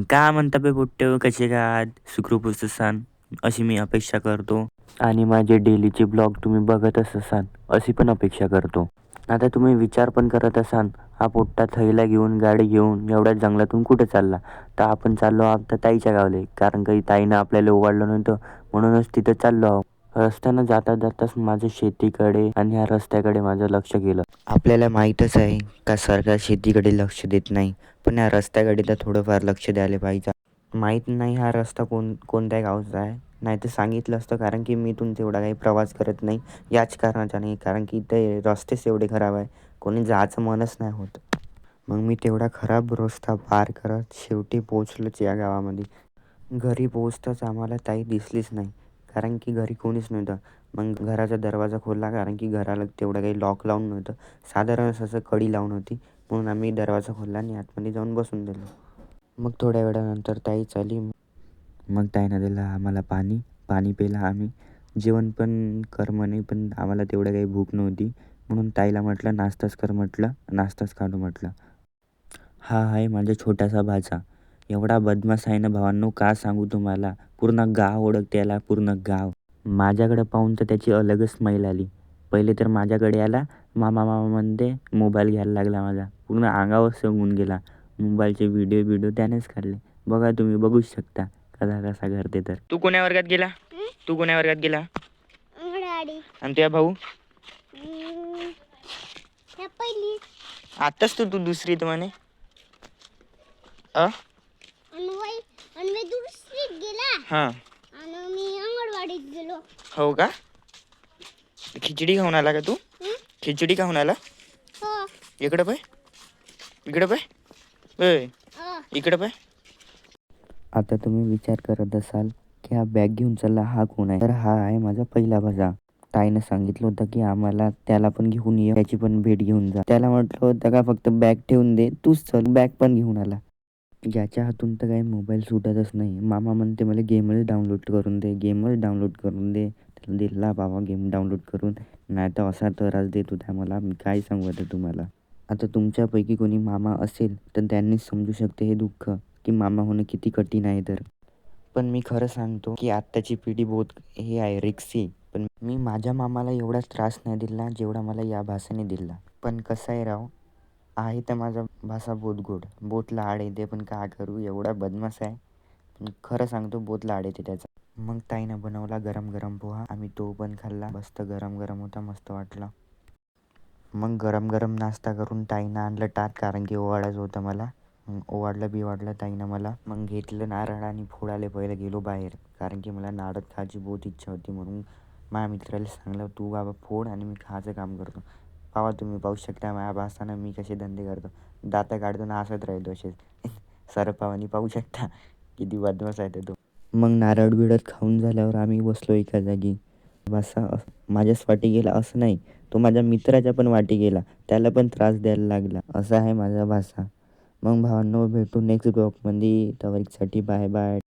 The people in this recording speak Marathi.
का म्हणता बे पोट्टे, कसे काय सुखरूप असाल अशी मी अपेक्षा करतो. आणि माझे डेलीचे ब्लॉग तुम्ही बघतच असाल अशी पण अपेक्षा करतो. आता तुम्ही विचार पण करत असाल, हा पोट्टा थैला घेऊन गाडी घेऊन एवढ्या जंगलातून कुठे चालला. तर आपण चाललो आहोत ताईच्या गावले, कारण काही ताईनं आपल्याला ओवाळलं नव्हतं म्हणूनच तिथं चाललो आहोत. रस्त्यानं जाता जाताच माझं शेतीकडे आणि ह्या रस्त्याकडे माझं लक्ष गेलं. आपल्याला माहीतच आहे का सरकार शेतीकडे लक्ष देत नाही, पण या रस्त्याकडे तर थोडंफार लक्ष द्यायला पाहिजे. माहीत नाही हा रस्ता कोणत्या गावचा आहे, नाही तर सांगितलं असतं, कारण की मी इथून तेवढा काही प्रवास करत नाही याच कारणाचा नाही, कारण की ते रस्तेच एवढे खराब आहे, कोणी जायचं मनच नाही होत. मग मी तेवढा खराब रस्ता पार करत शेवटी पोचलोच या गावामध्ये. घरी पोचताच आम्हाला ताई दिसलीच नाही, कारण की घरी कोणीच नव्हतं. मग घराचा दरवाजा खोलला, कारण की घराला तेवढं काही लॉक लावून नव्हतं, साधारण असं कडी लावून होती, म्हणून आम्ही दरवाजा खोलला आणि आतमध्ये जाऊन बसून दिलो. मग थोड्या वेळानंतर ताई चाली. मग ताईनं दिलं आम्हाला पाणी. पाणी पिलं आम्ही. जेवण पण कर म्हणे, पण आम्हाला तेवढं काही भूक नव्हती, म्हणून ताईला म्हटलं नाश्ताच कर, म्हटलं नाश्ताच काढू म्हटलं. हा आहे माझा छोटासा भाचा. एवढा बदमाश आहे ना भावांनो, का सांगू तुम्हाला. पूर्ण गाव ओळखते याला, पूर्ण गाव. माझ्याकडे पाहून तर त्याची अलगच स्माईल आली. पहिले तर माझ्याकडे आला, मामा मामा म्हणते, मोबाईल घ्यायला लागला माझा. पूर्ण अंगावर सांगून गेला. मोबाईलचे व्हिडिओ त्यानेच काढले. बघा तुम्ही बघूच शकता कसा कसा करते. तर तू कोण्या वर्गात गेला? तू कोण्या वर्गात गेला? आणि तुझ्या भाऊ? आताच तू दुसरीत म्हणे. दुसरीत गेला हा, आणि मी अंगणवाडीत गेलो. हो का? खिचडी खाऊन आला का तू? खिचडी खाऊन आला? हो. इकडे पाय, इकडे पाय, इकडे पाय. आता तुम्ही विचार करत असाल की हा बॅग घेऊन चालला हा कोण आहे. तर हा आहे माझा पहिला भाचा. ताईनं सांगितलं होतं की आम्हाला त्याला पण घेऊन ये, त्याची पण भेट घेऊन जा. त्याला म्हटलं होतं का फक्त बॅग ठेवून दे, तूच चल. बॅग पण घेऊन आला. ज्याच्या हातून तर काही मोबाईल सुटतच नाही. मामा म्हणते मला गेमच डाउनलोड करून दे, गेमच डाउनलोड करून दे. त्याला दिला बाबा गेम डाउनलोड करून, नाही तर असा त्रास देत होता मला, मी काय सांगू आता तुम्हाला. आता तुमच्यापैकी कोणी मामा असेल तर त्यांनीच समजू शकते हे दुःख, की मामा होणं किती कठीण आहे. तर पण मी खरं सांगतो की आत्ताची पिढी बहुत हे आहे, रिक्सी. पण मी माझ्या मामाला एवढा त्रास नाही दिला जेवढा मला या भाषेने दिला. पण कसं आहे राव, आहे तर माझा भाषा बहुत गोड, बहुत लाड येते, पण काय करू, एवढा बदमाश आहे. पण खरं सांगतो बहुत लाड येते त्याचा. मग ताईनं बनवला गरम गरम पोहा, आम्ही तो पण खाल्ला. मस्त गरम गरम होता, मस्त वाटला. मग गरम गरम नाश्ता करून ताईनं आणलं ताट, कारण की ओवाळायचं होतं मला. मग ओवाळलं ताईनं मला. मग घेतलं नारळ आणि फोडायला पहिलं गेलो बाहेर, कारण की मला नारळ खायची बहुत इच्छा होती. म्हणून माझ्या मित्राला सांगलं तू बाबा फोड आणि मी खायचं काम करतो. पावा तुम्ही पाहू शकता माझ्या भासानं मी कसे धंदे करतो. दाता काढतो ना हसत राहतो असे सरपावानी, पाहू शकता किती बदमाश आहे तो. मग नारळ बिळत खाऊन झाल्यावर आम्ही बसलो एका जागी. भासा माझ्याच वाटी गेला असं नाही, तो माझ्या मित्राच्या पण वाटी गेला, त्याला पण त्रास द्यायला लागला. असा आहे माझा भासा. मग भावांनो, भेटू नेक्स्ट ब्लॉगमध्ये. तवरीकसाठी बाय बाय.